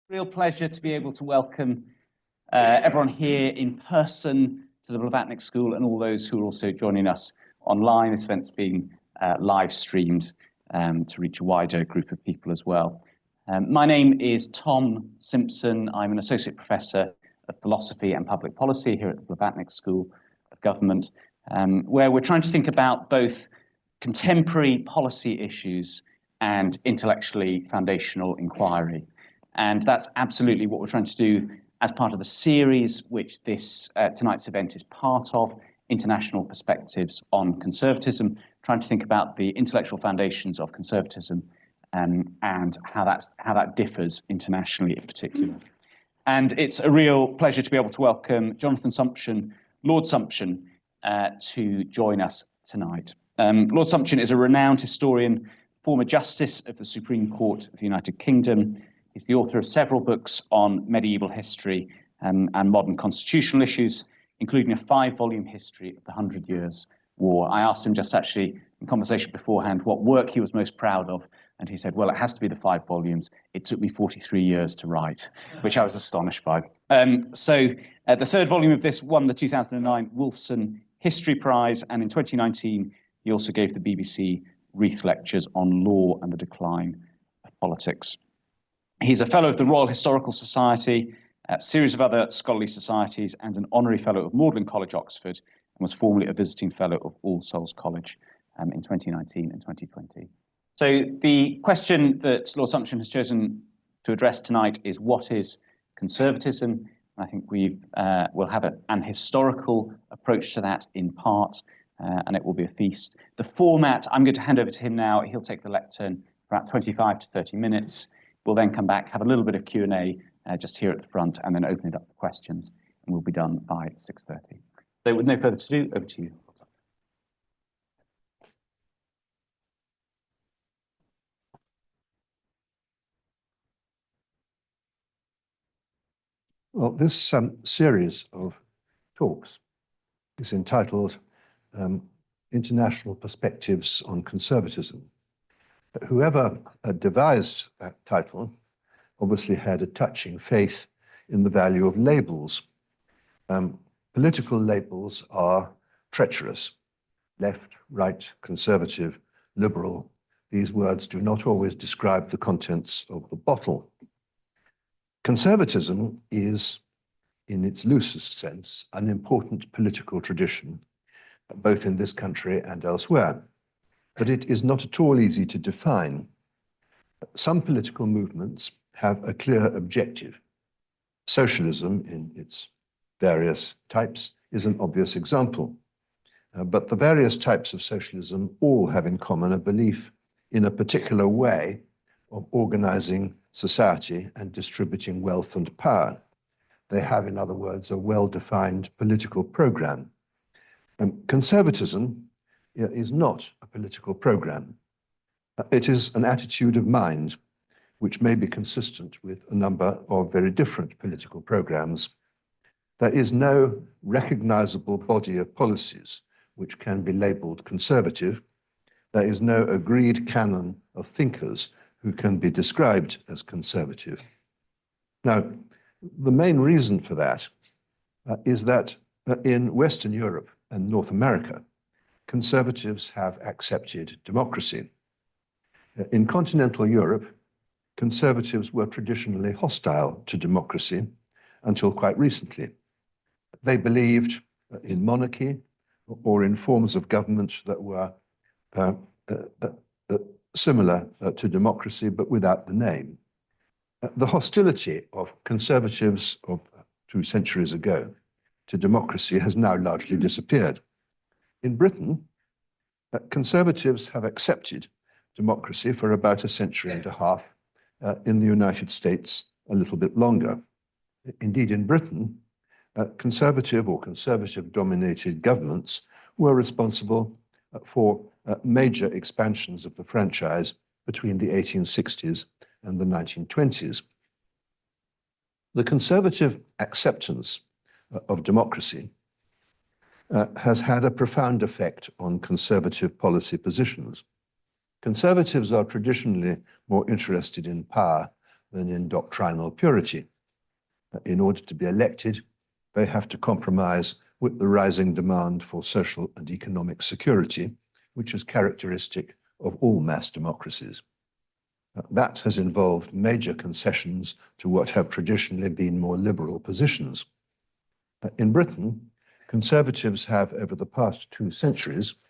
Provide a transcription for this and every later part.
Real pleasure to be able to welcome everyone here in person to the Blavatnik School and all those who are also joining us online. This event's being live streamed to reach a wider group of people as well. My name is Tom Simpson. I'm an Associate Professor of Philosophy and Public Policy here at the Blavatnik School of Government, where we're trying to think about both contemporary policy issues and intellectually foundational inquiry. And that's absolutely what we're trying to do as part of the series which this tonight's event is part of, International Perspectives on Conservatism, trying to think about the intellectual foundations of conservatism and how that differs internationally in particular. And it's a real pleasure to be able to welcome Jonathan Sumption, Lord Sumption, to join us tonight. Lord Sumption is a renowned historian, former Justice of the Supreme Court of the United Kingdom. He's the author of several books on medieval history and modern constitutional issues, including a 5-volume history of the 100 Years' War. I asked him just actually in conversation beforehand what work he was most proud of, and he said, well, it has to be the 5 volumes. It took me 43 years to write, which I was astonished by. The 3rd volume of this won the 2009 Wolfson History Prize, and in 2019, he also gave the BBC Reith Lectures on Law and the Decline of Politics. He's a Fellow of the Royal Historical Society, a series of other scholarly societies, and an Honorary Fellow of Magdalen College, Oxford, and was formerly a Visiting Fellow of All Souls College in 2019 and 2020. So the question that Lord Sumption has chosen to address tonight is, what is conservatism? I think we'll have an historical approach to that in part, and it will be a feast. The format, I'm going to hand over to him now. He'll take the lectern for about 25 to 30 minutes. We'll then come back, have a little bit of Q&A just here at the front, and then open it up for questions, and we'll be done by 6:30. So with no further ado, over to you. Well, this series of talks is entitled International Perspectives on Conservatism. Whoever devised that title obviously had a touching faith in the value of labels. Political labels are treacherous. Left, right, conservative, liberal. These words do not always describe the contents of the bottle. Conservatism is, in its loosest sense, an important political tradition, both in this country and elsewhere. But it is not at all easy to define. Some political movements have a clear objective. Socialism, in its various types, is an obvious example. But the various types of socialism all have in common a belief in a particular way of organizing society and distributing wealth and power. They have, in other words, a well-defined political program. Conservatism is not a political program. It is an attitude of mind which may be consistent with a number of very different political programs. There is no recognizable body of policies which can be labeled conservative. There is no agreed canon of thinkers who can be described as conservative. Now, the main reason for that is that in Western Europe and North America, conservatives have accepted democracy. In continental Europe, conservatives were traditionally hostile to democracy until quite recently. They believed in monarchy or in forms of government that were similar to democracy, but without the name. The hostility of conservatives of 2 centuries ago to democracy has now largely disappeared. In Britain, conservatives have accepted democracy for about a century and a half. In the United States, a little bit longer. Indeed, in Britain, conservative or conservative-dominated governments were responsible for major expansions of the franchise between the 1860s and the 1920s. The conservative acceptance of democracy has had a profound effect on conservative policy positions. Conservatives are traditionally more interested in power than in doctrinal purity. In order to be elected, they have to compromise with the rising demand for social and economic security, which is characteristic of all mass democracies. That has involved major concessions to what have traditionally been more liberal positions. In Britain, Conservatives have, over the past 2 centuries,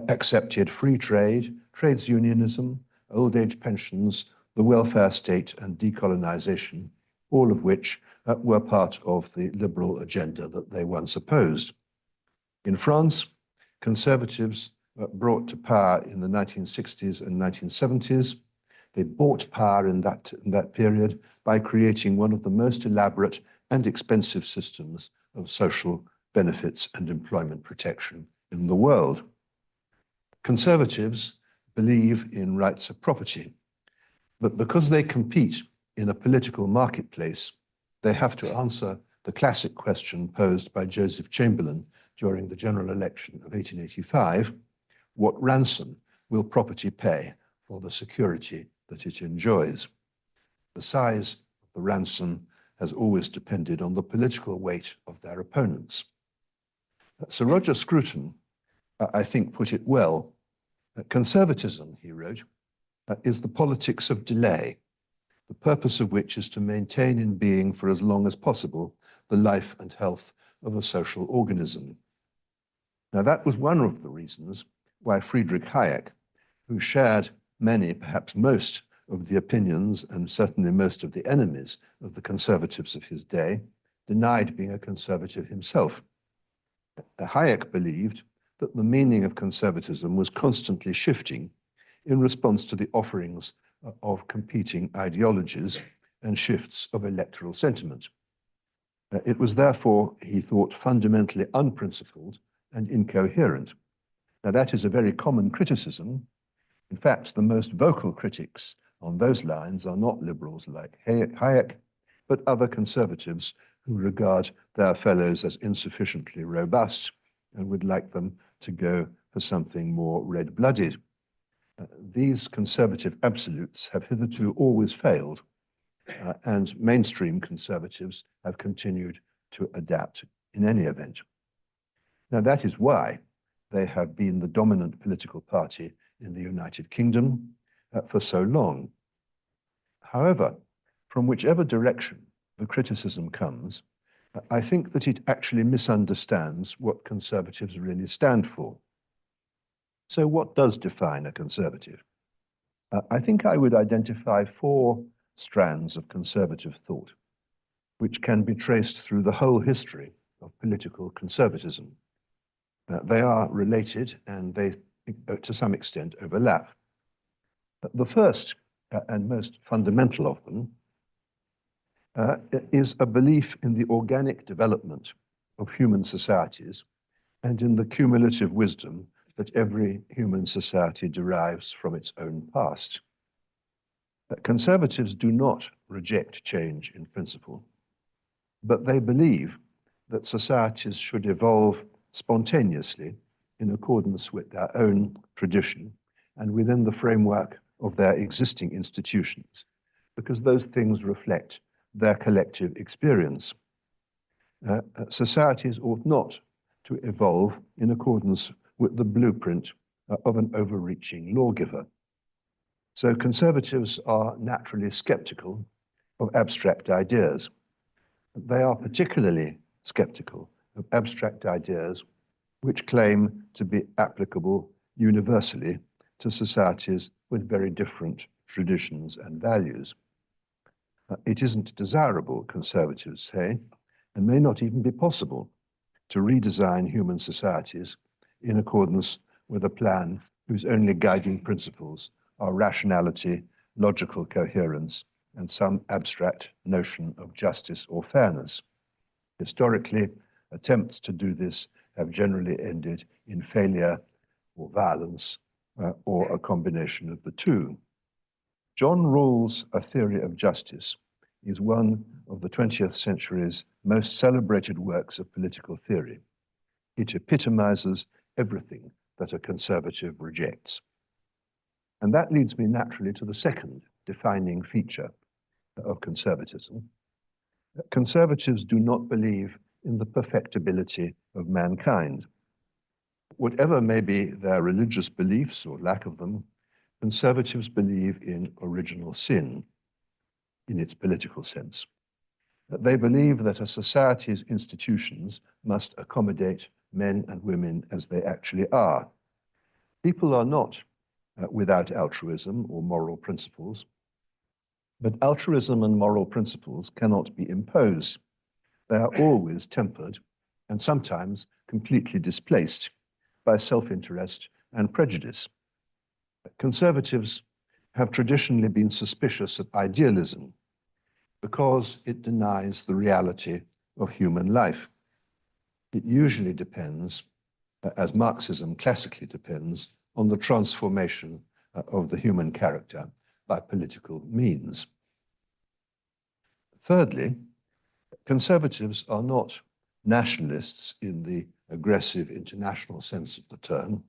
accepted free trade, trades unionism, old age pensions, the welfare state, and decolonisation, all of which were part of the liberal agenda that they once opposed. In France, Conservatives brought to power in the 1960s and 1970s. They bought power in that period by creating one of the most elaborate and expensive systems of social benefits and employment protection in the world. Conservatives believe in rights of property, but because they compete in a political marketplace, they have to answer the classic question posed by Joseph Chamberlain during the general election of 1885: what ransom will property pay for the security that it enjoys? The size of the ransom has always depended on the political weight of their opponents. Sir Roger Scruton, I think, put it well. Conservatism, he wrote, is the politics of delay, the purpose of which is to maintain in being for as long as possible the life and health of a social organism. Now, that was one of the reasons why Friedrich Hayek, who shared many, perhaps most, of the opinions and certainly most of the enemies of the conservatives of his day, denied being a conservative himself. Hayek believed that the meaning of conservatism was constantly shifting in response to the offerings of competing ideologies and shifts of electoral sentiment. It was therefore, he thought, fundamentally unprincipled and incoherent. Now, that is a very common criticism. In fact, the most vocal critics on those lines are not liberals like Hayek, but other conservatives who regard their fellows as insufficiently robust and would like them to go for something more red-blooded. These conservative absolutes have hitherto always failed, and mainstream conservatives have continued to adapt in any event. Now, that is why they have been the dominant political party in the United Kingdom for so long. However, from whichever direction the criticism comes, I think that it actually misunderstands what conservatives really stand for. So what does define a conservative? I think I would identify 4 strands of conservative thought, which can be traced through the whole history of political conservatism. They are related and they, to some extent, overlap. The first and most fundamental of them is a belief in the organic development of human societies and in the cumulative wisdom that every human society derives from its own past. Conservatives do not reject change in principle, but they believe that societies should evolve spontaneously in accordance with their own tradition and within the framework of their existing institutions, because those things reflect their collective experience. Societies ought not to evolve in accordance with the blueprint of an overreaching lawgiver. So conservatives are naturally skeptical of abstract ideas. They are particularly skeptical of abstract ideas which claim to be applicable universally to societies with very different traditions and values. It isn't desirable, conservatives say, and may not even be possible to redesign human societies in accordance with a plan whose only guiding principles are rationality, logical coherence, and some abstract notion of justice or fairness. Historically, attempts to do this have generally ended in failure or violence or a combination of the two. John Rawls' A Theory of Justice is one of the 20th century's most celebrated works of political theory. It epitomizes everything that a conservative rejects. And that leads me naturally to the second defining feature of conservatism. Conservatives do not believe in the perfectibility of mankind. Whatever may be their religious beliefs or lack of them, conservatives believe in original sin in its political sense. They believe that a society's institutions must accommodate men and women as they actually are. People are not without altruism or moral principles, but altruism and moral principles cannot be imposed. They are always tempered and sometimes completely displaced by self-interest and prejudice. Conservatives have traditionally been suspicious of idealism because it denies the reality of human life. It usually depends, as Marxism classically depends, on the transformation of the human character by political means. Thirdly, conservatives are not nationalists in the aggressive international sense of the term,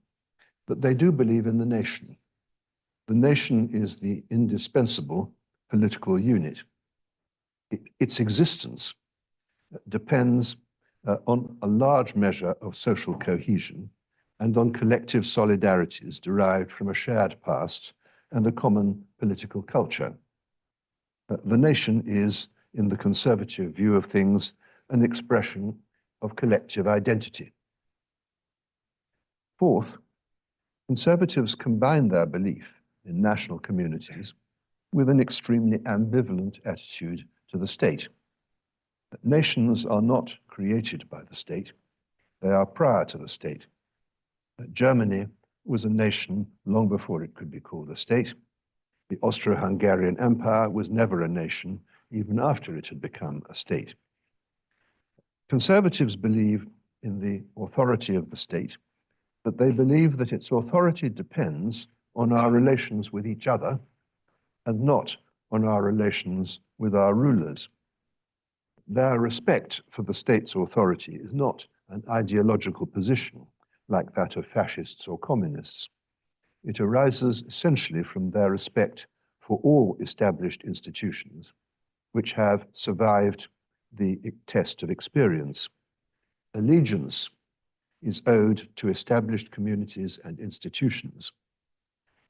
but they do believe in the nation. The nation is the indispensable political unit. Its existence depends on a large measure of social cohesion and on collective solidarities derived from a shared past and a common political culture. The nation is, in the conservative view of things, an expression of collective identity. Fourth, conservatives combine their belief in national communities with an extremely ambivalent attitude to the state. Nations are not created by the state, they are prior to the state. Germany was a nation long before it could be called a state. The Austro-Hungarian Empire was never a nation, even after it had become a state. Conservatives believe in the authority of the state, but they believe that its authority depends on our relations with each other and not on our relations with our rulers. Their respect for the state's authority is not an ideological position like that of fascists or communists. It arises essentially from their respect for all established institutions which have survived the test of experience. Allegiance is owed to established communities and institutions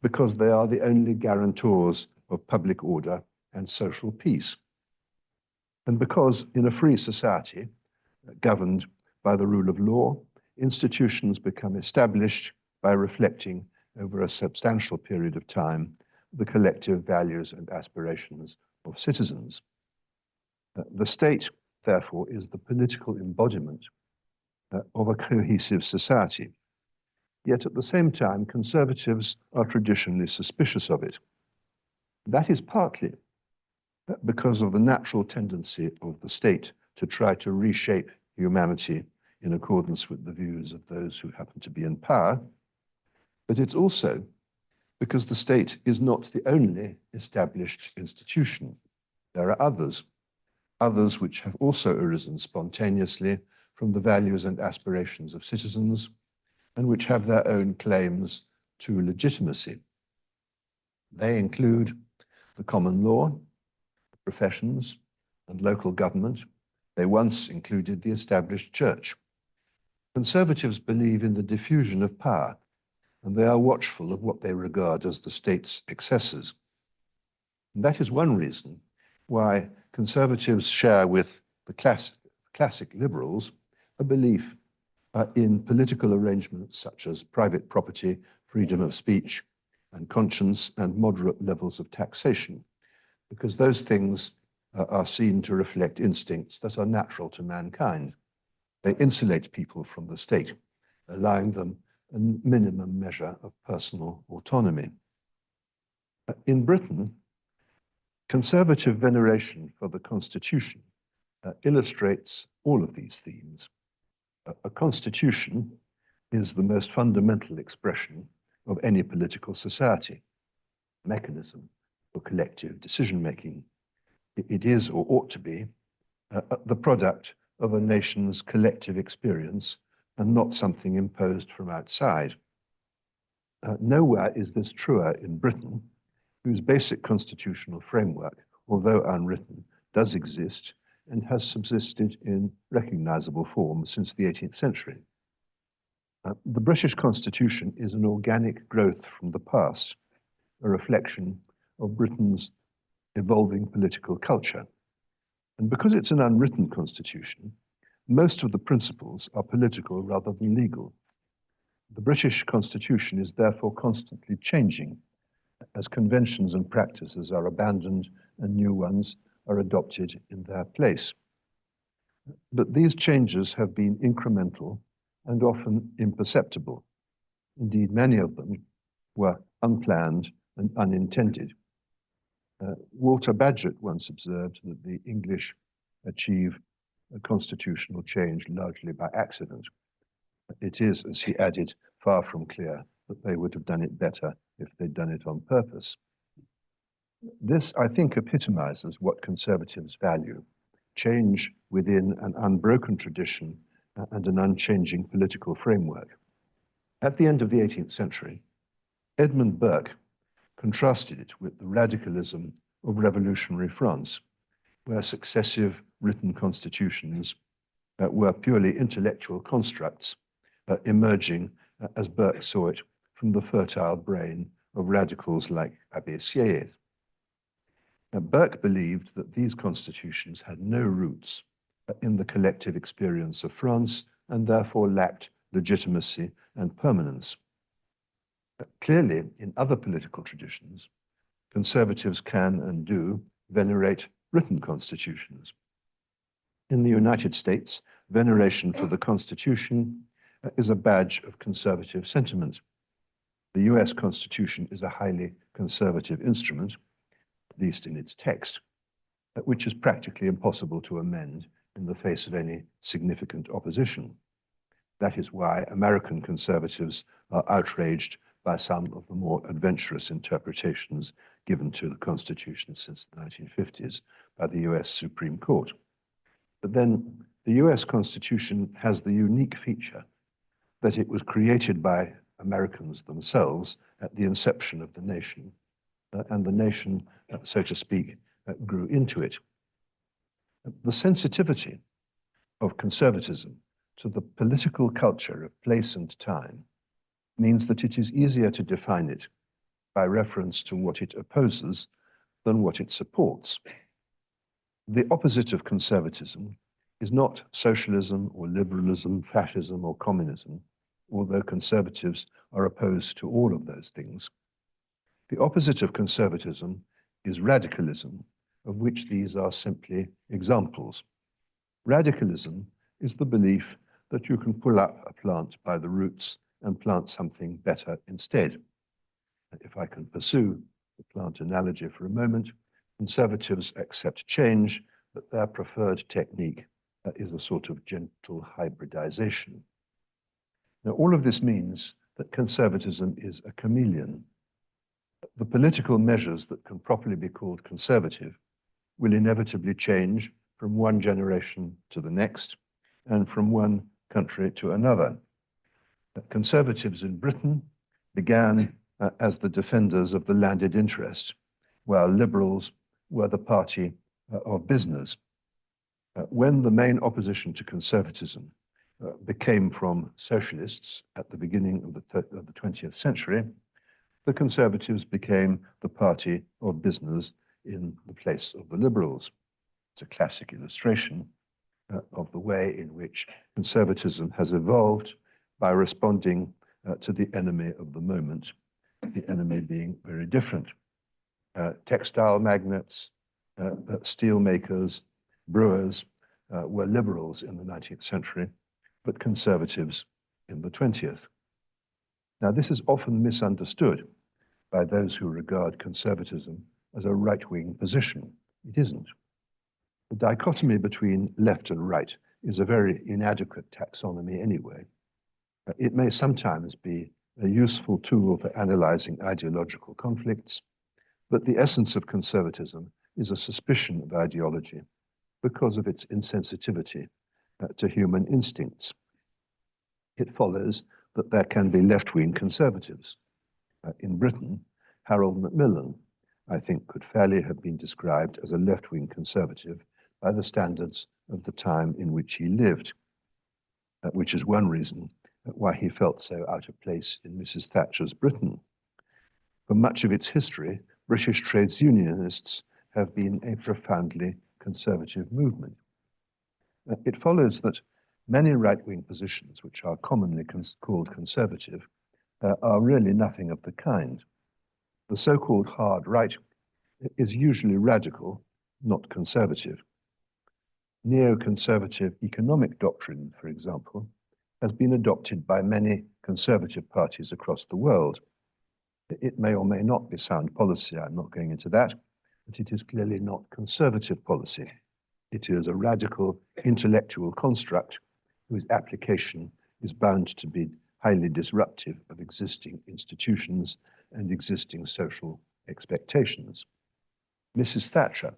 because they are the only guarantors of public order and social peace. And because in a free society governed by the rule of law, institutions become established by reflecting over a substantial period of time the collective values and aspirations of citizens. The state, therefore, is the political embodiment of a cohesive society. Yet at the same time, conservatives are traditionally suspicious of it. That is partly because of the natural tendency of the state to try to reshape humanity in accordance with the views of those who happen to be in power, but it's also because the state is not the only established institution. There are others which have also arisen spontaneously from the values and aspirations of citizens and which have their own claims to legitimacy. They include the common law, professions, and local government. They once included the established church. Conservatives believe in the diffusion of power, and they are watchful of what they regard as the state's excesses. And that is one reason why conservatives share with the classic liberals a belief in political arrangements such as private property, freedom of speech, and conscience, and moderate levels of taxation, because those things are seen to reflect instincts that are natural to mankind. They insulate people from the state, allowing them a minimum measure of personal autonomy. In Britain, conservative veneration for the Constitution illustrates all of these themes. A constitution is the most fundamental expression of any political society, mechanism for collective decision-making. It is, or ought to be, the product of a nation's collective experience and not something imposed from outside. Nowhere is this truer in Britain, whose basic constitutional framework although unwritten, does exist and has subsisted in recognizable form since the 18th century. The British Constitution is an organic growth from the past, a reflection of Britain's evolving political culture. And because it's an unwritten constitution, most of the principles are political rather than legal. The British Constitution is therefore constantly changing as conventions and practices are abandoned and new ones are adopted in their place. But these changes have been incremental and often imperceptible. Indeed, many of them were unplanned and unintended. Walter Bagehot once observed that the English achieve a constitutional change largely by accident. It is, as he added, far from clear that they would have done it better if they'd done it on purpose. This, I think, epitomizes what conservatives value: change within an unbroken tradition and an unchanging political framework. At the end of the 18th century, Edmund Burke contrasted it with the radicalism of revolutionary France, where successive written constitutions were purely intellectual constructs emerging, as Burke saw it, from the fertile brain of radicals like Abbé Sieyès. Burke believed that these constitutions had no roots in the collective experience of France and therefore lacked legitimacy and permanence. Clearly, in other political traditions, conservatives can and do venerate written constitutions. In the United States, veneration for the Constitution is a badge of conservative sentiment. The US Constitution is a highly conservative instrument, at least in its text, which is practically impossible to amend in the face of any significant opposition. That is why American conservatives are outraged by some of the more adventurous interpretations given to the Constitution since the 1950s by the US Supreme Court. But then the US Constitution has the unique feature that it was created by Americans themselves at the inception of the nation, and the nation, so to speak, grew into it. The sensitivity of conservatism to the political culture of place and time means that it is easier to define it by reference to what it opposes than what it supports. The opposite of conservatism is not socialism or liberalism, fascism or communism, although conservatives are opposed to all of those things. The opposite of conservatism is radicalism, of which these are simply examples. Radicalism is the belief that you can pull up a plant by the roots and plant something better instead. If I can pursue the plant analogy for a moment, conservatives accept change, but their preferred technique is a sort of gentle hybridization. Now, all of this means that conservatism is a chameleon. The political measures that can properly be called conservative will inevitably change from one generation to the next and from one country to another. Conservatives in Britain began as the defenders of the landed interest, while liberals were the party of business. When the main opposition to conservatism became from socialists at the beginning of the 20th century, the conservatives became the party of business in the place of the liberals. It's a classic illustration of the way in which conservatism has evolved by responding to the enemy of the moment, the enemy being very different. Textile magnates, steel makers, brewers were liberals in the 19th century, but conservatives in the 20th. Now, this is often misunderstood by those who regard conservatism as a right-wing position. It isn't. The dichotomy between left and right is a very inadequate taxonomy anyway. It may sometimes be a useful tool for analyzing ideological conflicts, but the essence of conservatism is a suspicion of ideology because of its insensitivity to human instincts. It follows that there can be left-wing conservatives. In Britain, Harold Macmillan I think, could fairly have been described as a left-wing conservative by the standards of the time in which he lived, which is one reason why he felt so out of place in Mrs. Thatcher's Britain. For much of its history, British trades unionists have been a profoundly conservative movement. It follows that many right-wing positions, which are commonly called conservative, are really nothing of the kind. The so-called hard right is usually radical, not conservative. Neoconservative economic doctrine, for example, has been adopted by many conservative parties across the world. It may or may not be sound policy, I'm not going into that, but it is clearly not conservative policy. It is a radical intellectual construct whose application is bound to be highly disruptive of existing institutions and existing social expectations. Mrs. Thatcher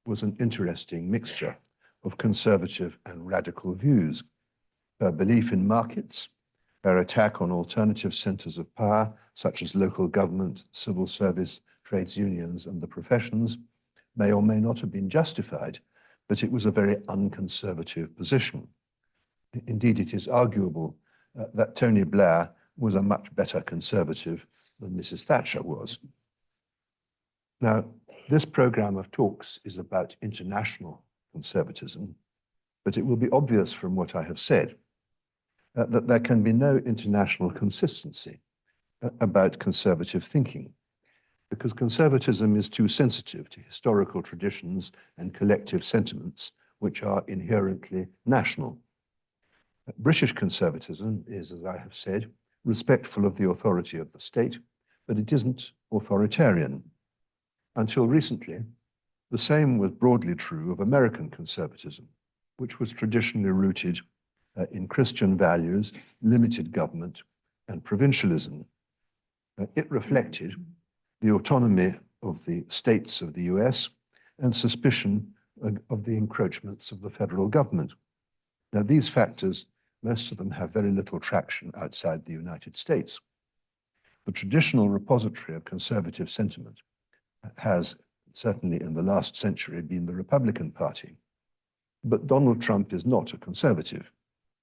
was an interesting mixture of conservative and radical views. Her belief in markets, her attack on alternative centres of power, such as local government, civil service, trades unions, and the professions, may or may not have been justified, but it was a very unconservative position. Indeed, it is arguable that Tony Blair was a much better conservative than Mrs. Thatcher was. Now, this programme of talks is about international conservatism, but it will be obvious from what I have said that there can be no international consistency about conservative thinking, because conservatism is too sensitive to historical traditions and collective sentiments which are inherently national. British conservatism is, as I have said, respectful of the authority of the state, but it isn't authoritarian. Until recently, the same was broadly true of American conservatism, which was traditionally rooted in Christian values, limited government, and provincialism. It reflected the autonomy of the states of the US and suspicion of the encroachments of the federal government. Now, these factors, most of them have very little traction outside the United States. The traditional repository of conservative sentiment has, certainly in the last century, been the Republican Party. But Donald Trump is not a conservative.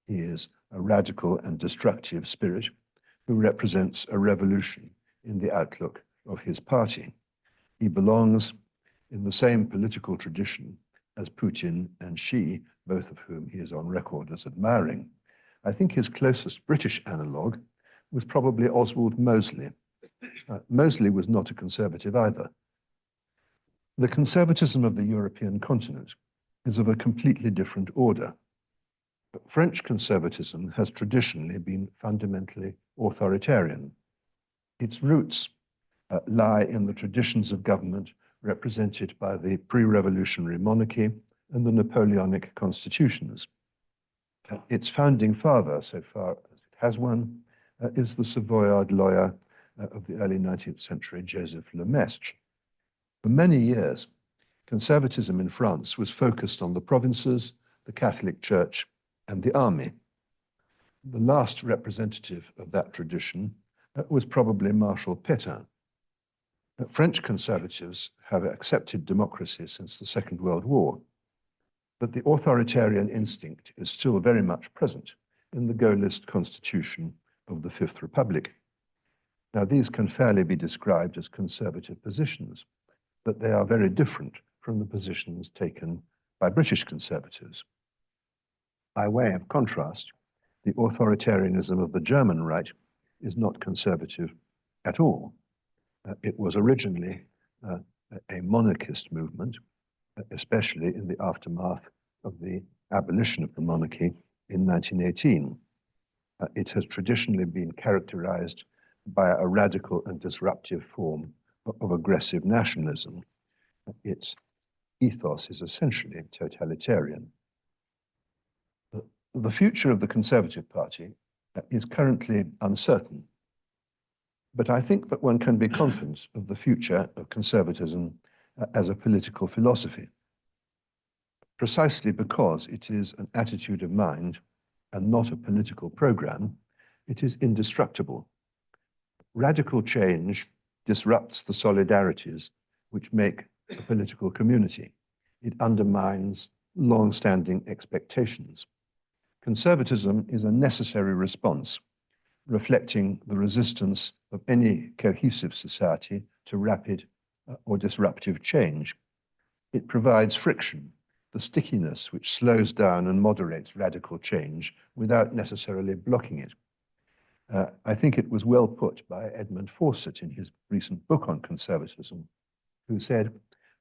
He is a radical and destructive spirit who represents a revolution in the outlook of his party. He belongs in the same political tradition as Putin and Xi, both of whom he is on record as admiring. I think his closest British analogue was probably Oswald Mosley. Mosley was not a conservative either. The conservatism of the European continent is of a completely different order. French conservatism has traditionally been fundamentally authoritarian. Its roots lie in the traditions of government represented by the pre-revolutionary monarchy and the Napoleonic constitutions. Its founding father, so far as it has one, is the Savoyard lawyer of the early 19th century, Joseph Le Maistre. For many years, conservatism in France was focused on the provinces, the Catholic Church, and the army. The last representative of that tradition was probably Marshal Pétain. French conservatives have accepted democracy since the Second World War, but the authoritarian instinct is still very much present in the Gaullist constitution of the Fifth Republic. Now, these can fairly be described as conservative positions, but they are very different from the positions taken by British conservatives. By way of contrast, the authoritarianism of the German right is not conservative at all. It was originally a monarchist movement, especially in the aftermath of the abolition of the monarchy in 1918. It has traditionally been characterized by a radical and disruptive form of aggressive nationalism. Its ethos is essentially totalitarian. The future of the Conservative Party is currently uncertain, but I think that one can be confident of the future of conservatism as a political philosophy, precisely because it is an attitude of mind and not a political program. It is indestructible. Radical change disrupts the solidarities which make a political community. It undermines long-standing expectations. Conservatism is a necessary response, reflecting the resistance of any cohesive society to rapid or disruptive change. It provides friction, the stickiness which slows down and moderates radical change without necessarily blocking it. I think it was well put by Edmund Fawcett in his recent book on conservatism, who said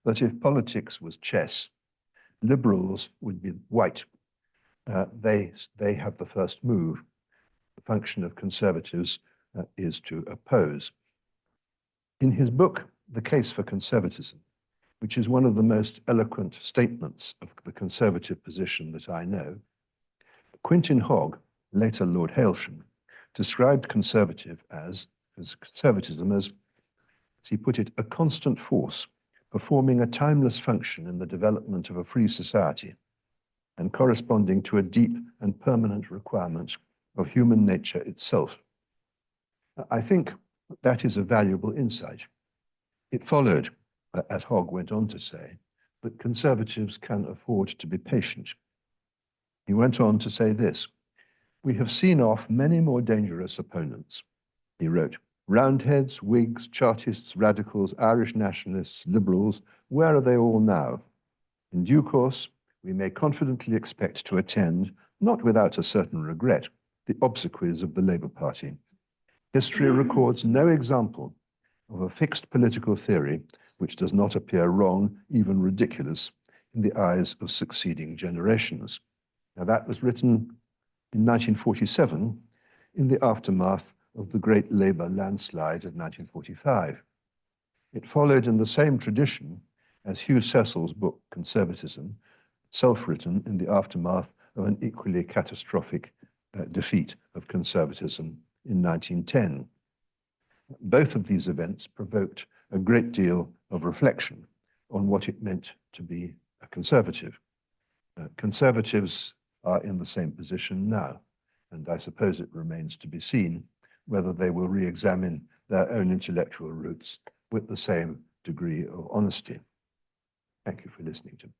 that if politics was chess, liberals would be white. They have the first move. The function of conservatives is to oppose. In his book, The Case for Conservatism, which is one of the most eloquent statements of the conservative position that I know, Quentin Hogg, later Lord Hailsham, described conservatism as, as he put it, a constant force performing a timeless function in the development of a free society and corresponding to a deep and permanent requirement of human nature itself. I think that is a valuable insight. It followed, as Hogg went on to say, that conservatives can afford to be patient. He went on to say this: "We have seen off many more dangerous opponents," he wrote. "Roundheads, Whigs, Chartists, Radicals, Irish nationalists, Liberals, where are they all now? In due course, we may confidently expect to attend, not without a certain regret, the obsequies of the Labour Party. History records no example of a fixed political theory which does not appear wrong, even ridiculous, in the eyes of succeeding generations." Now, that was written in 1947 in the aftermath of the great Labour landslide of 1945. It followed in the same tradition as Hugh Cecil's book, Conservatism, self-written in the aftermath of an equally catastrophic defeat of conservatism in 1910. Both of these events provoked a great deal of reflection on what it meant to be a conservative. Conservatives are in the same position now, and I suppose it remains to be seen whether they will re-examine their own intellectual roots with the same degree of honesty. Thank you for listening to me.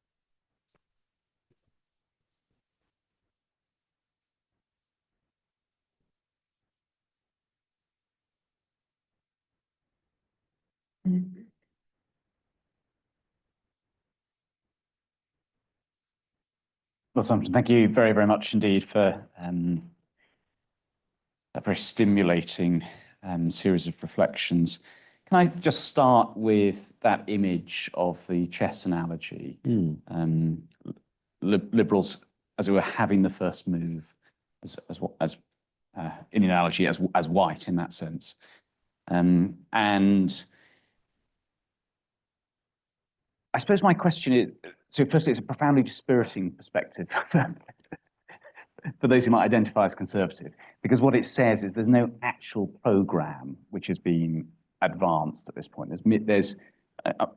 Well, Sumption, thank you very, very much indeed for a very stimulating series of reflections. Can I just start with that image of the chess analogy? Liberals, as it were, having the first move, as in the analogy, as white in that sense. And I suppose my question is, so firstly, it's a profoundly dispiriting perspective for those who might identify as conservative, because what it says is there's no actual programme which is being advanced at this point.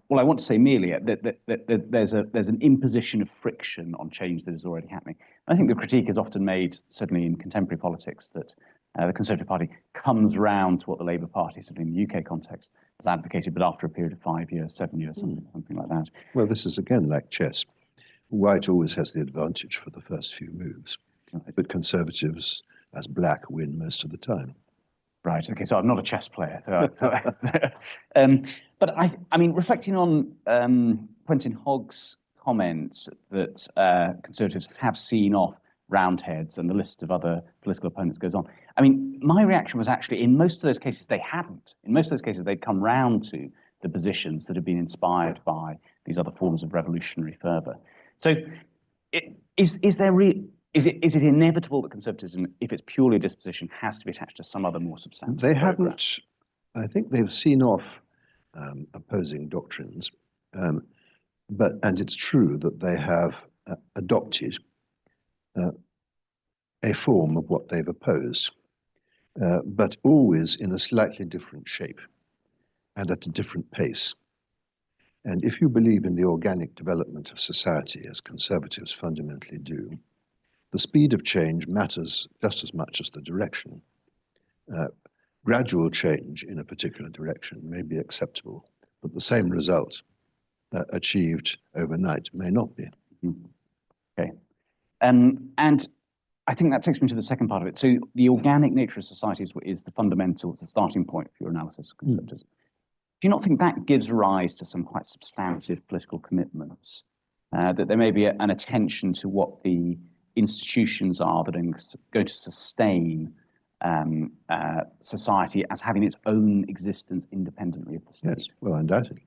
Well, I want to say merely that there's an imposition of friction on change that is already happening. I think the critique is often made, certainly in contemporary politics, that the Conservative Party comes round to what the Labour Party, certainly in the UK context, has advocated, but after a period of 5 years, 7 years, something like that. Well, this is again like chess. White always has the advantage for the first few moves, but conservatives, as black, win most of the time. Right. Okay. So I'm not a chess player. But I mean, reflecting on Quentin Hogg's comments that conservatives have seen off Roundheads and the list of other political opponents goes on. I mean, my reaction was actually, in most of those cases, they hadn't. In most of those cases, they'd come round to the positions that had been inspired by these other forms of revolutionary fervour. So, is it inevitable that conservatism, if it's purely a disposition, has to be attached to some other more substantive They program? haven't. I think they've seen off opposing doctrines, and it's true that they have adopted a form of what they've opposed, but always in a slightly different shape and at a different pace. And if you believe in the organic development of society, as conservatives fundamentally do, the speed of change matters just as much as the direction. Gradual change in a particular direction may be acceptable, but the same result achieved overnight may not be. Okay. And I think that takes me to the second part of it. So the organic nature of society is the fundamental, it's the starting point for your analysis of conservatism. Do you not think that gives rise to some quite substantive political commitments? That there may be an attention to what the institutions are that are going to sustain society as having its own existence independently of the state? Yes, well, undoubtedly.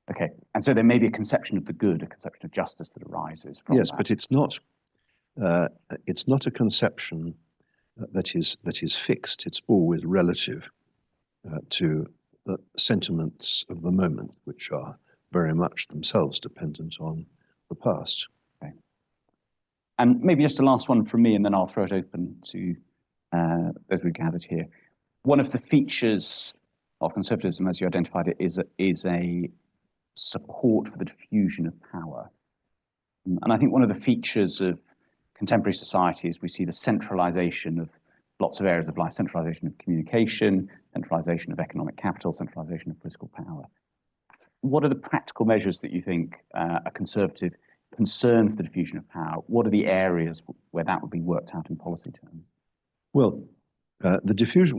Okay, and so there may be a conception of the good, a conception of justice that arises from yes, that. but it's not a conception that is fixed. It's always relative to the sentiments of the moment, which are very much themselves dependent on the past. Okay. And maybe just a last one from me, and then I'll throw it open to those we gathered here. One of the features of conservatism, as you identified it, is a support for the diffusion of power. And I think one of the features of contemporary society is we see the centralization of lots of areas of life, centralization of communication, centralization of economic capital, centralization of political power. What are the practical measures that you think a conservative concern for the diffusion of power? What are the areas where that would be worked out in policy terms? Well, the diffusion,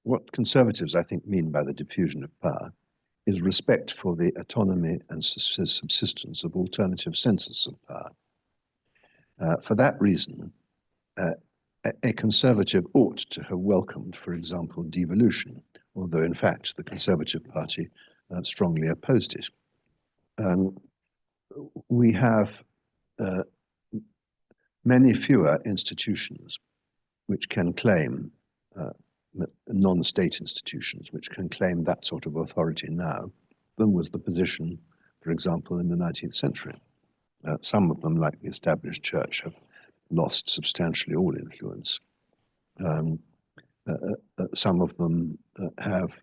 what conservatives, I think, mean by the diffusion of power is respect for the autonomy and subsistence of alternative senses of power. For that reason, a conservative ought to have welcomed, for example, devolution, although in fact the Conservative Party strongly opposed it. We have many fewer institutions which can claim, non-state institutions, which can claim that sort of authority now than was the position, for example, in the 19th century. Some of them, like the established church, have lost substantially all influence. Some of them have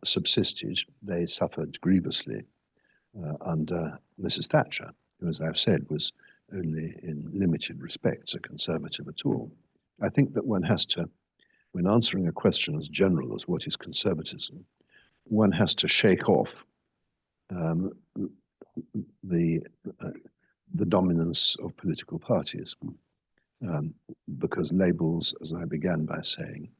subsisted. They suffered grievously under Mrs. Thatcher, who, as I've said, was only in limited respects a conservative at all. I think that one has to, when answering a question as general as what is conservatism, one has to shake off the dominance of political parties, because labels, as I began by saying,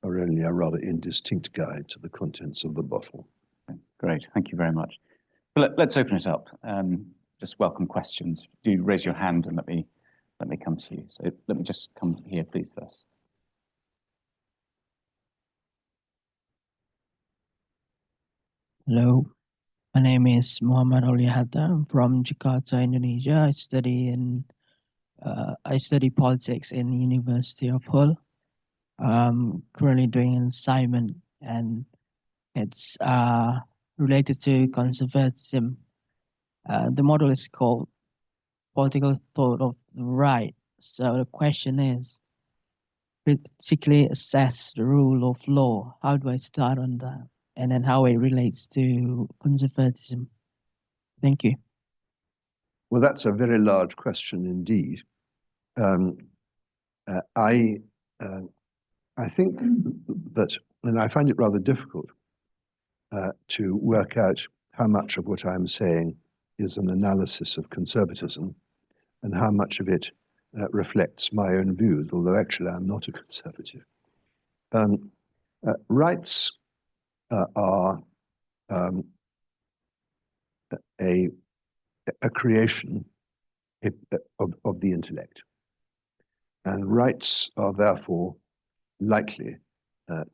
are only a rather indistinct guide to the contents of the bottle. Great, thank you very much. Well, let's open it up. Just welcome questions. Do raise your hand and let me come to you. So let me just come here, please, first. Hello, my name is Muhammad Ali Hatta. I'm from Jakarta, Indonesia. I study politics in the University of Hull. I'm currently doing an assignment, and it's related to conservatism. The model is called Political Thought of the Right. So the question is, critically assess the rule of law. How do I start on that? And then how it relates to conservatism. Thank you. Well, that's a very large question indeed. I think that, and I find it rather difficult to work out how much of what I'm saying is an analysis of conservatism and how much of it reflects my own views, although actually I'm not a conservative. Rights are a creation of the intellect, and rights are therefore likely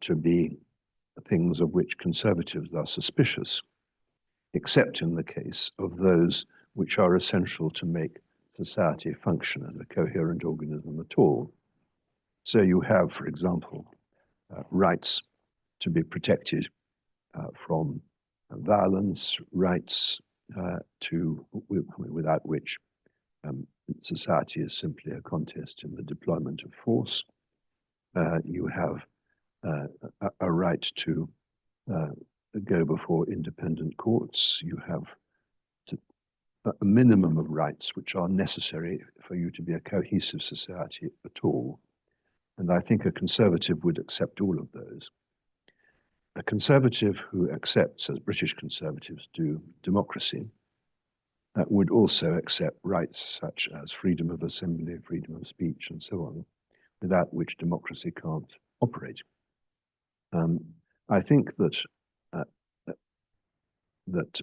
to be things of which conservatives are suspicious, except in the case of those which are essential to make society function as a coherent organism at all. So you have, for example, rights to be protected from violence, rights without which society is simply a contest in the deployment of force. You have a right to go before independent courts. You have a minimum of rights which are necessary for you to be a cohesive society at all. And I think a conservative would accept all of those. a conservative who accepts, as British conservatives do, democracy, would also accept rights such as freedom of assembly, freedom of speech, and so on, without which democracy can't operate. I think that that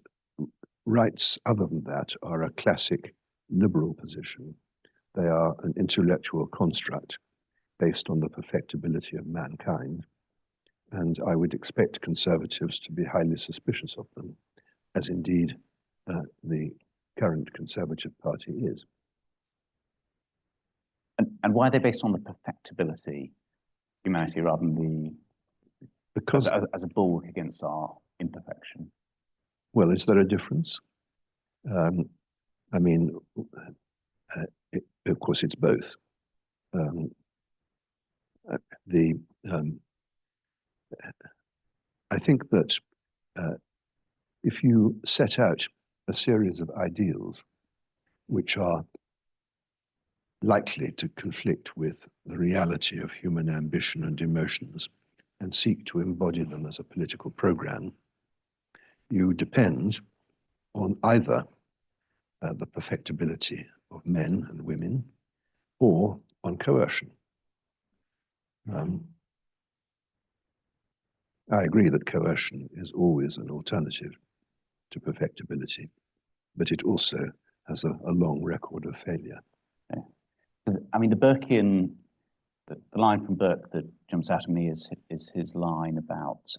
rights other than that are a classic liberal position. They are an intellectual construct based on the perfectibility of mankind, and I would expect conservatives to be highly suspicious of them, as indeed the current Conservative Party is. And why are they based on the perfectibility, humanity, rather than the Because, as a bulwark against our imperfection? well, is there a difference? I mean, of course, it's both. I think that if you set out a series of ideals which are likely to conflict with the reality of human ambition and emotions and seek to embody them as a political program, you depend on either the perfectibility of men and women or on coercion. I agree that coercion is always an alternative to perfectibility, but it also has a long record of failure. I mean, the Burkean, the line from Burke that jumps out at me is his line about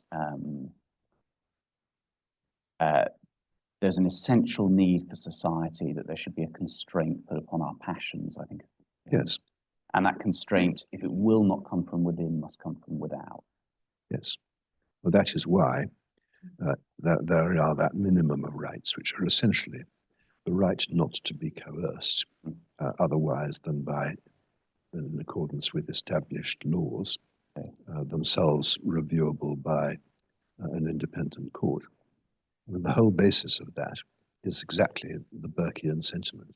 there's an essential need for society that there should be a constraint put upon our passions, I think. Yes. And that constraint, if it will not come from within, must come from without. Yes. Well, that is why there are that minimum of rights, which are essentially the right not to be coerced otherwise than in accordance with established laws, themselves reviewable by an independent court. And the whole basis of that is exactly the Burkean sentiment,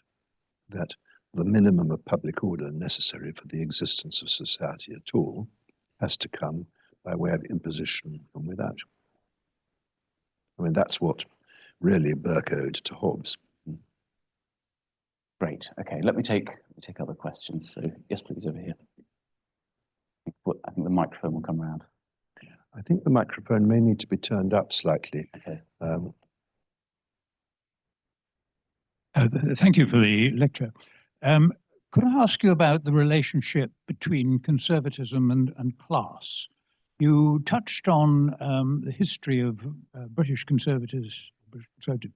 that the minimum of public order necessary for the existence of society at all has to come by way of imposition from without. I mean, that's what really Burke owed to Hobbes. Great. Okay, let me take other questions. So yes, please, over here. I think the microphone will come around. I think the microphone may need to be turned up slightly. Okay. Thank you for the lecture. Could I ask you about the relationship between conservatism and class? You touched on the history of British conservative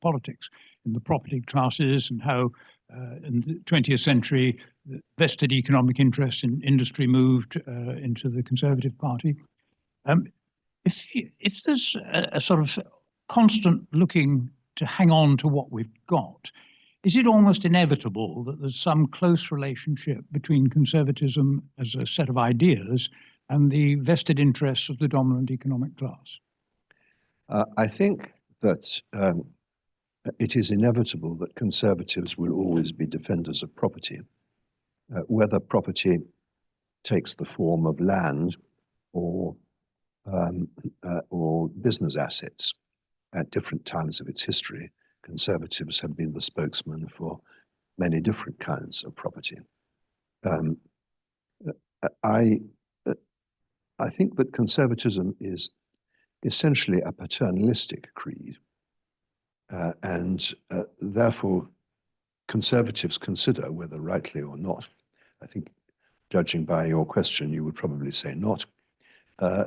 politics in the property classes and how in the 20th century the vested economic interests in industry moved into the Conservative Party. If there's a sort of constant looking to hang on to what we've got, is it almost inevitable that there's some close relationship between conservatism as a set of ideas and the vested interests of the dominant economic class? I think that it is inevitable that conservatives will always be defenders of property, whether property takes the form of land or business assets. At different times of its history, conservatives have been the spokesman for many different kinds of property. I think that conservatism is essentially a paternalistic creed, and therefore conservatives consider, whether rightly or not, I think judging by your question you would probably say not,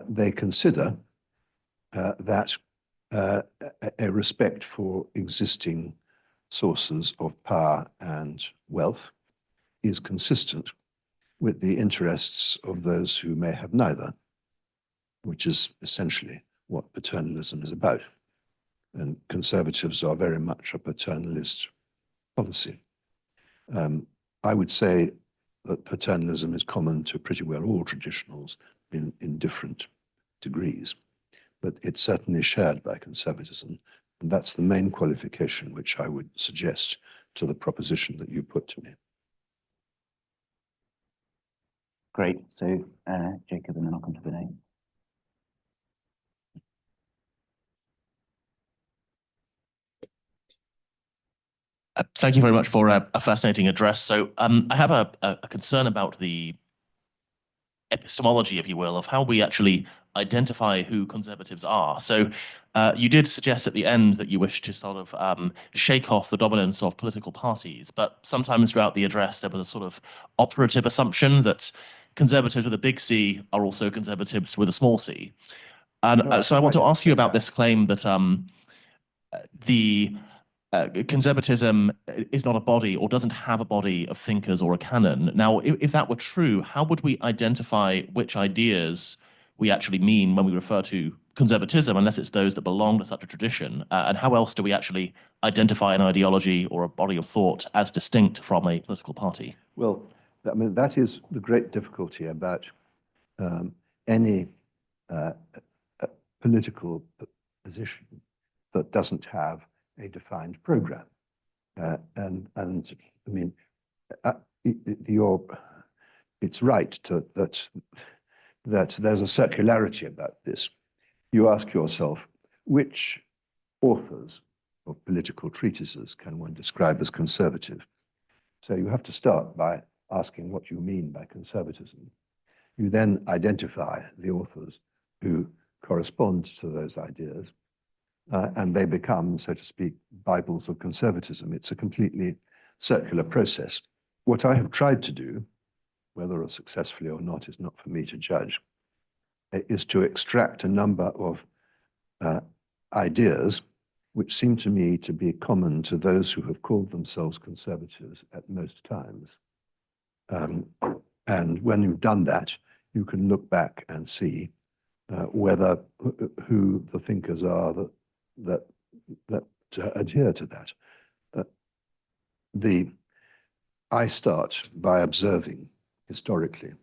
they consider that a respect for existing sources of power and wealth is consistent with the interests of those who may have neither, which is essentially what paternalism is about. And conservatives are very much a paternalist policy. I would say that paternalism is common to pretty well all traditionals in different degrees, but it's certainly shared by conservatism. And that's the main qualification which I would suggest to the proposition that you put to me. Great. So Jacob, and then I'll come to Vinay. Thank you very much for a fascinating address. So I have a concern about the epistemology, if you will, of how we actually identify who conservatives are. So you did suggest at the end that you wish to sort of shake off the dominance of political parties, but sometimes throughout the address there was a sort of operative assumption that conservatives with a big C are also conservatives with a small c. And so I want to ask you about this claim that the conservatism is not a body or doesn't have a body of thinkers or a canon. Now, if that were true, how would we identify which ideas we actually mean when we refer to conservatism, unless it's those that belong to such a tradition? And how else do we actually identify an ideology or a body of thought as distinct from a political party? Well, I mean, that is the great difficulty about any political position that doesn't have a defined program. And I mean, it's right that there's a circularity about this. You ask yourself, which authors of political treatises can one describe as conservative? So you have to start by asking what you mean by conservatism. You then identify the authors who correspond to those ideas, and they become, so to speak, Bibles of conservatism. It's a completely circular process. What I have tried to do, whether successfully or not is not for me to judge, is to extract a number of ideas which seem to me to be common to those who have called themselves conservatives at most times. And when you've done that, you can look back and see whether who the thinkers are that adhere to that. I start by observing historically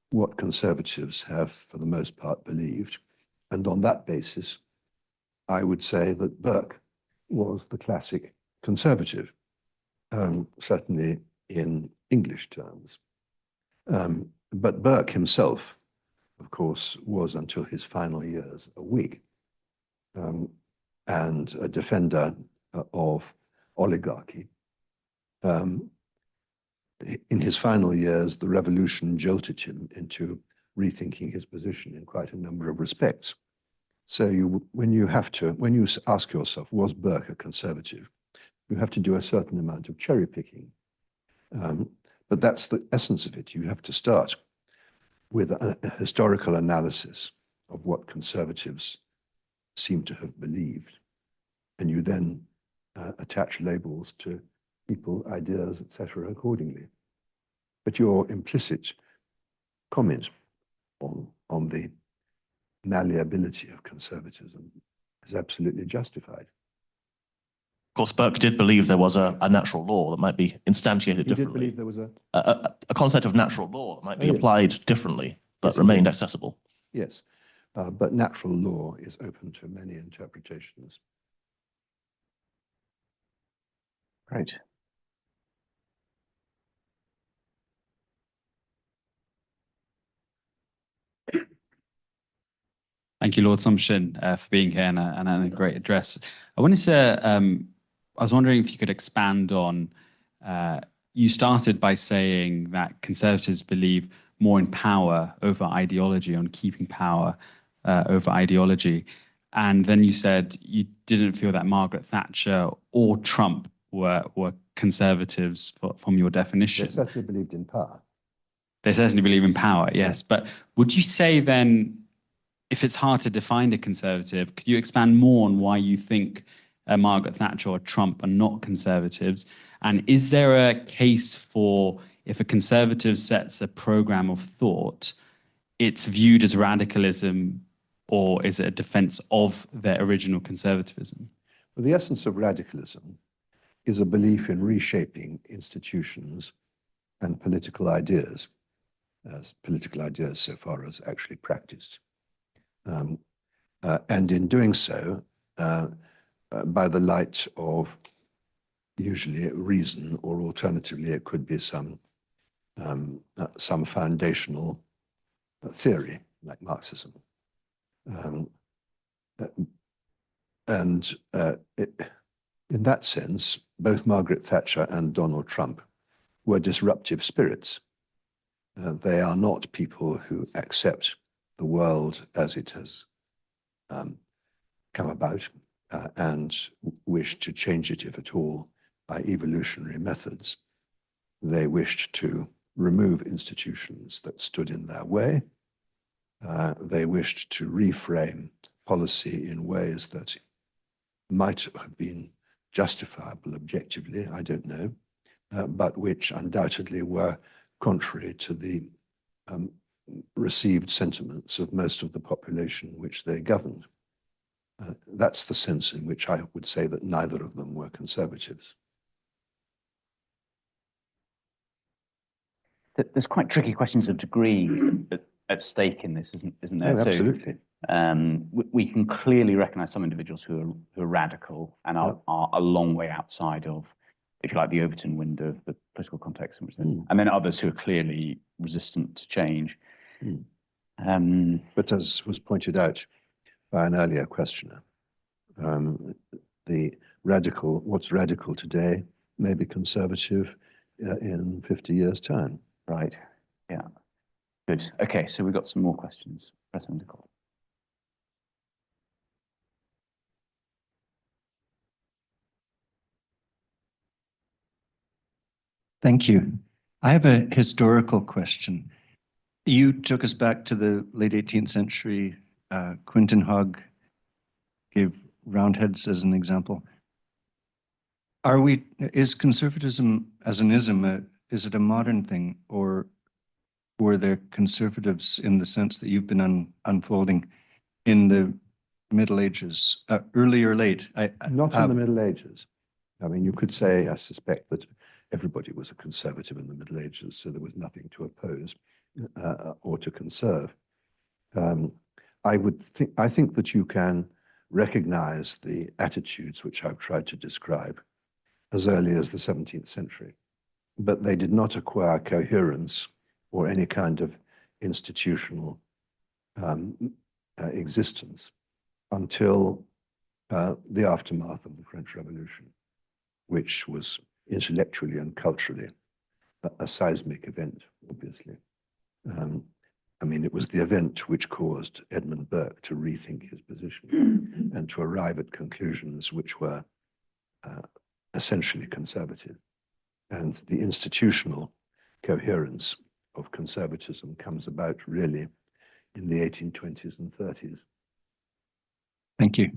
what conservatives have, for the most part, believed, and on that basis, I would say that Burke was the classic conservative, certainly in English terms. But Burke himself, of course, was until his final years a Whig and a defender of oligarchy. In his final years, the revolution jolted him into rethinking his position in quite a number of respects. So when you ask yourself, was Burke a conservative, you have to do a certain amount of cherry picking. But that's the essence of it. You have to start with a historical analysis of what conservatives seem to have believed. And you then attach labels to people, ideas, etc. accordingly. But your implicit comment on the malleability of conservatism is absolutely justified. Of course, Burke did believe there was a natural law that might be instantiated differently. He did believe there was a concept of natural law that might be yes. applied differently, but Yes, remained indeed. accessible. Yes, but natural law is open to many interpretations. Great. Thank you, Lord Sumption, for being here and a great address. I wanted to, I was wondering if you could expand on, you started by saying that conservatives believe more in power over ideology, on keeping power over ideology. And then you said you didn't feel that Margaret Thatcher or Trump were conservatives from your definition. They certainly believed in power. They certainly believe in power, yes. But would you say then, if it's hard to define a conservative, could you expand more on why you think Margaret Thatcher or Trump are not conservatives? And is there a case for, if a conservative sets a program of thought, it's viewed as radicalism, or is it a defense of their original conservatism? Well, the essence of radicalism is a belief in reshaping institutions and political ideas so far as actually practiced. And in doing so, by the light of usually reason, or alternatively, it could be some foundational theory, like Marxism. In that sense, both Margaret Thatcher and Donald Trump were disruptive spirits. They are not people who accept the world as it has come about and wish to change it, if at all, by evolutionary methods. They wished to remove institutions that stood in their way. They wished to reframe policy in ways that might have been justifiable objectively, I don't know, but which undoubtedly were contrary to the received sentiments of most of the population which they governed. That's the sense in which I would say that neither of them were conservatives. There's quite tricky questions of degree at stake in this, isn't there? Oh, absolutely. So, we can clearly recognise some individuals who are radical and are a long way outside of, if you like, the Overton window of the political context in which they're, and then others who are clearly resistant to change. But as was pointed out by an earlier questioner, what's radical today may be conservative in 50 years' time. Right. Yeah. Good. Okay. So we've got some more questions. President Nicole. Thank you. I have a historical question. You took us back to the late 18th century. Quintin Hogg gave Roundheads as an example. Is conservatism as an ism, is it a modern thing, or were there conservatives in the sense that you've been unfolding in the Middle Ages, early or late? Not in the Middle Ages. I mean, you could say, I suspect, that everybody was a conservative in the Middle Ages, so there was nothing to oppose or to conserve. I think that you can recognize the attitudes which I've tried to describe as early as the 17th century, but they did not acquire coherence or any kind of institutional existence until the aftermath of the French Revolution, which was intellectually and culturally a seismic event, obviously. I mean, it was the event which caused Edmund Burke to rethink his position and to arrive at conclusions which were essentially conservative. And the institutional coherence of conservatism comes about really in the 1820s and 30s. Thank you.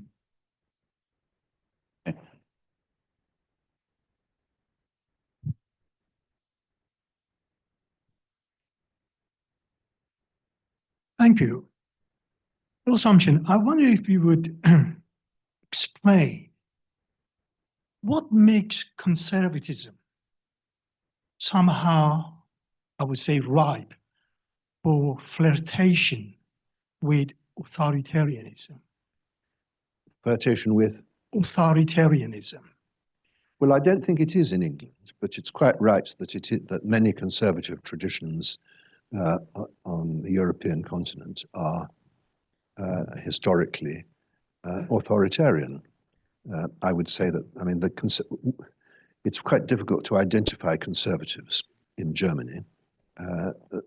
Thank you. Well, Sumption, I wonder if you would explain what makes conservatism somehow, I would say, ripe for flirtation with authoritarianism. Flirtation with? Authoritarianism. Well, I don't think it is in England, but it's quite right that that many conservative traditions on the European continent are historically authoritarian. I would say that, I mean, it's quite difficult to identify conservatives in Germany.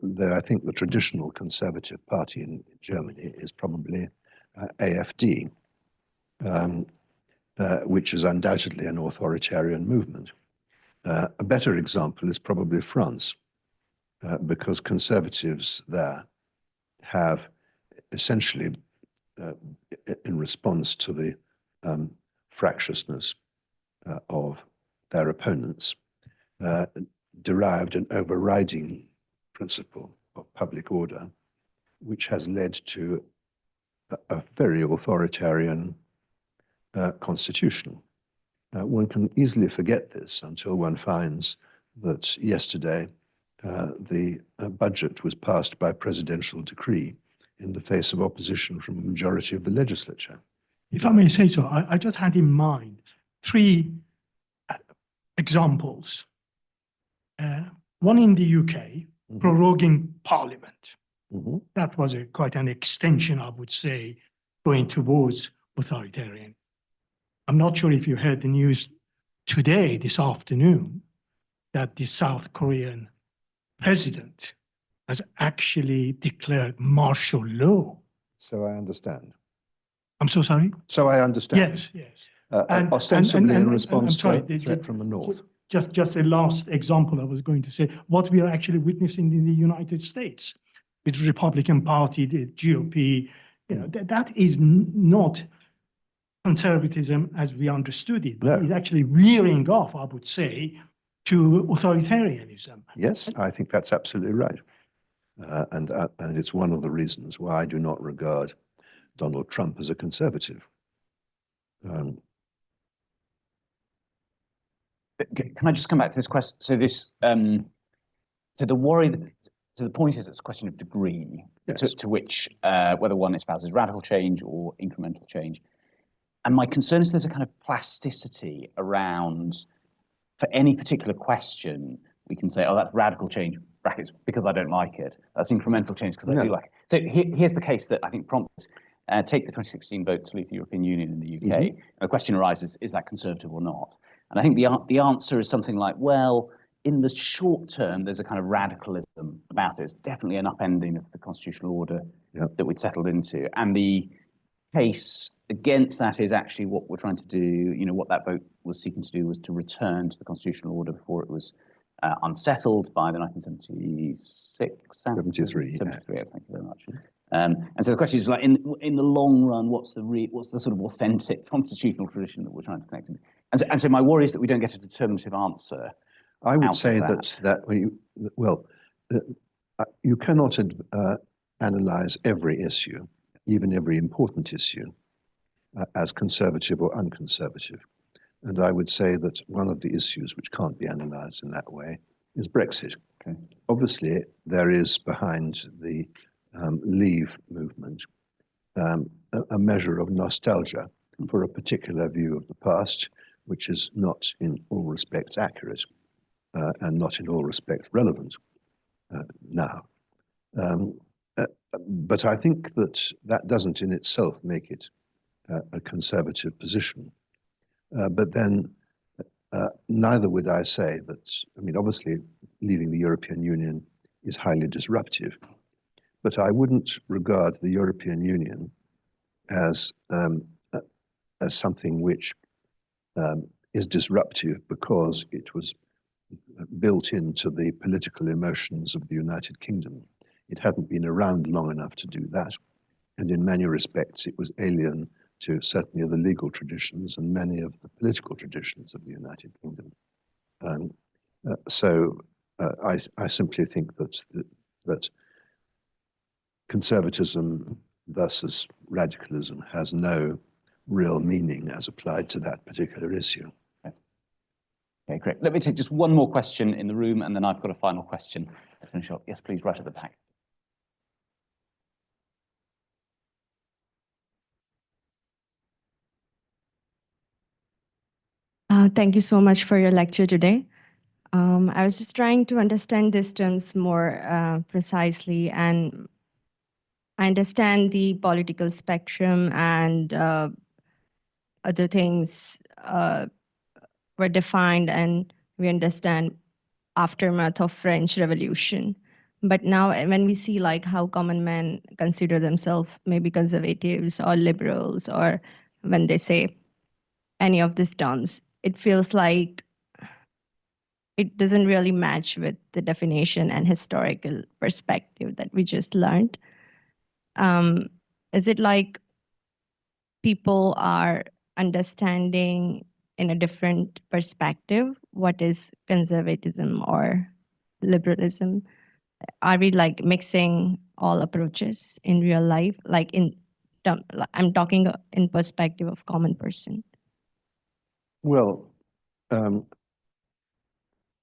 Though I think the traditional conservative party in Germany is probably AfD, which is undoubtedly an authoritarian movement. A better example is probably France, because conservatives there have essentially, in response to the fractiousness of their opponents, derived an overriding principle of public order, which has led to a very authoritarian constitution. One can easily forget this until one finds that yesterday the budget was passed by presidential decree in the face of opposition from a majority of the legislature. If I may say so, I just had in mind three examples. One in the UK, proroguing Parliament. That was quite an extension, I would say, going towards authoritarian. I'm not sure if you heard the news today, this afternoon, that the South Korean president has actually declared martial law. So I understand. I'm so sorry? So I understand. Yes, yes. Ostensibly in I'm response sorry, to a threat from the north. Just a last example I was going to say, what we are actually witnessing in the United States with Republican Party, the GOP, that is not conservatism as we understood it, but it's actually veering off, I would say, to authoritarianism. Yes, I think that's absolutely right. And it's one of the reasons why I do not regard Donald Trump as a conservative. Can I just come back to this question? So this, so the worry, so the point is it's a question of degree, Yes. to which whether one espouses radical change or incremental change. And my concern is there's a kind of plasticity around, for any particular question, we can say, oh, that's radical change, brackets, because I don't like it. That's incremental change because I do like it. So here's the case that I think prompts, take the 2016 vote to leave the European Union in the UK. And the question arises, is that conservative or not? And I think the answer is something like, well, in the short term, there's a kind of radicalism about it. It's definitely an upending of the constitutional order that we'd settled into. And the case against that is actually what we're trying to do. What that vote was seeking to do was to return to the constitutional order before it was unsettled by the 1976, 73. 73. Thank you very much. And so the question is, like, in the long run, what's the sort of authentic constitutional tradition that we're trying to connect in? And so my worry is that we don't get a determinative answer. I would say that you cannot analyze every issue, even every important issue, as conservative or unconservative. And I would say that one of the issues which can't be analyzed in that way is Brexit. Okay. Obviously, there is behind the Leave movement a measure of nostalgia for a particular view of the past, which is not in all respects accurate and not in all respects relevant now. But I think that doesn't in itself make it a conservative position. But then neither would I say that, obviously leaving the European Union is highly disruptive, but I wouldn't regard the European Union as something which is disruptive because it was built into the political emotions of the United Kingdom. It hadn't been around long enough to do that. And in many respects, it was alien to certainly the legal traditions and many of the political traditions of the United Kingdom. So I simply think that conservatism versus radicalism has no real meaning as applied to that particular issue. Okay, great. Let me take just one more question in the room, and then I've got a final question. Let's finish up. Yes, please, right at the back. Thank you so much for your lecture today. I was just trying to understand these terms more precisely, and I understand the political spectrum and other things were defined, and we understand aftermath of French Revolution. But now when we see like how common men consider themselves maybe conservatives or liberals, or when they say any of these terms, it feels like it doesn't really match with the definition and historical perspective that we just learned. Is it like people are understanding in a different perspective what is conservatism or liberalism? Are we like mixing all approaches in real life? Like I'm talking in perspective of common person. Well,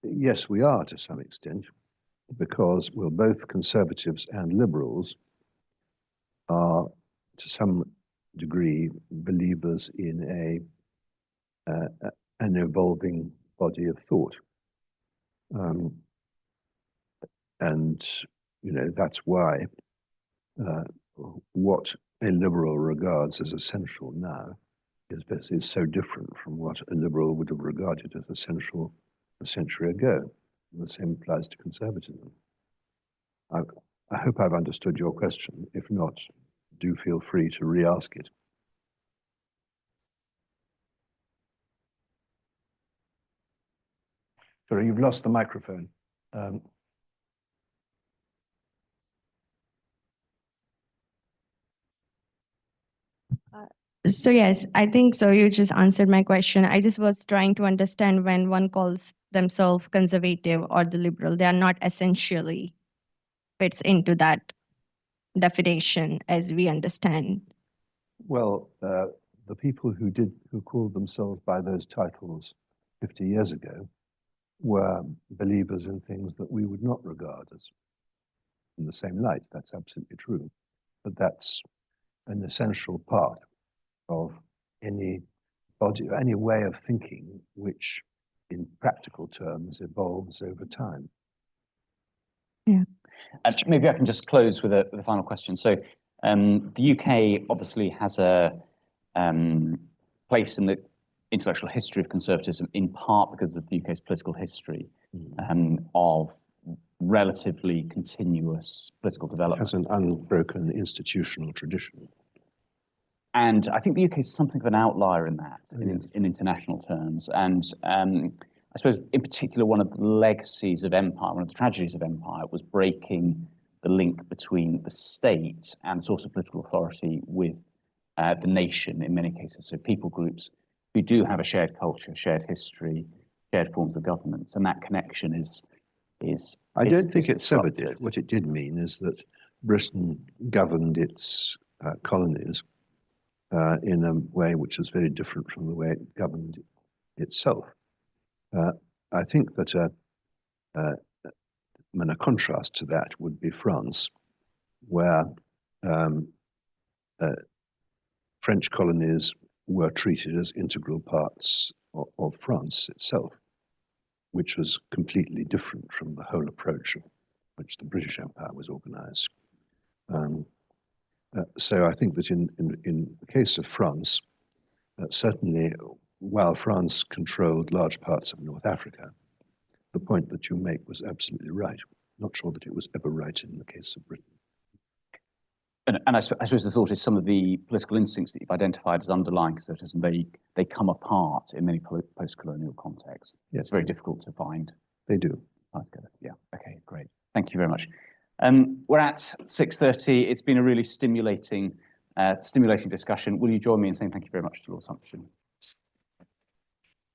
yes, we are to some extent, because both conservatives and liberals are to some degree believers in an evolving body of thought. And, that's why what a liberal regards as essential now is so different from what a liberal would have regarded as essential a century ago. And the same applies to conservatism. I hope I've understood your question. If not, do feel free to re-ask it. Sorry, you've lost the microphone. So yes, I think so. You just answered my question. I just was trying to understand when one calls themselves conservative or the liberal, they are not essentially fits into that definition as we understand. Well, the people who called themselves by those titles 50 years ago were believers in things that we would not regard as in the same light. That's absolutely true. But that's an essential part of any body, any way of thinking, which in practical terms evolves over time. Yeah. And maybe I can just close with a final question. So the UK obviously has a place in the intellectual history of conservatism, in part because of the UK's political history of relatively continuous political development. It has an unbroken institutional tradition. And I think the UK is something of an outlier in that, in international terms. And I suppose, in particular, one of the legacies of empire, one of the tragedies of empire, was breaking the link between the state and the source of political authority with the nation in many cases. So people groups who do have a shared culture, shared history, shared forms of governance, and that connection is. I don't think it severed it. What it did mean is that Britain governed its colonies in a way which was very different from the way it governed itself. I think that a contrast to that would be France, where French colonies were treated as integral parts of France itself, which was completely different from the whole approach of which the British Empire was organized. So I think that in the case of France, certainly while France controlled large parts of North Africa, the point that you make was absolutely right. Not sure that it was ever right in the case of Britain. And I suppose the thought is some of the political instincts that you've identified as underlying conservatism, they come apart in many post-colonial contexts. Yes, it's very difficult to find. They do. Yeah, okay, great. Thank you very much. We're at 6:30. It's been a really stimulating discussion. Will you join me in saying thank you very much to Lord Sumption?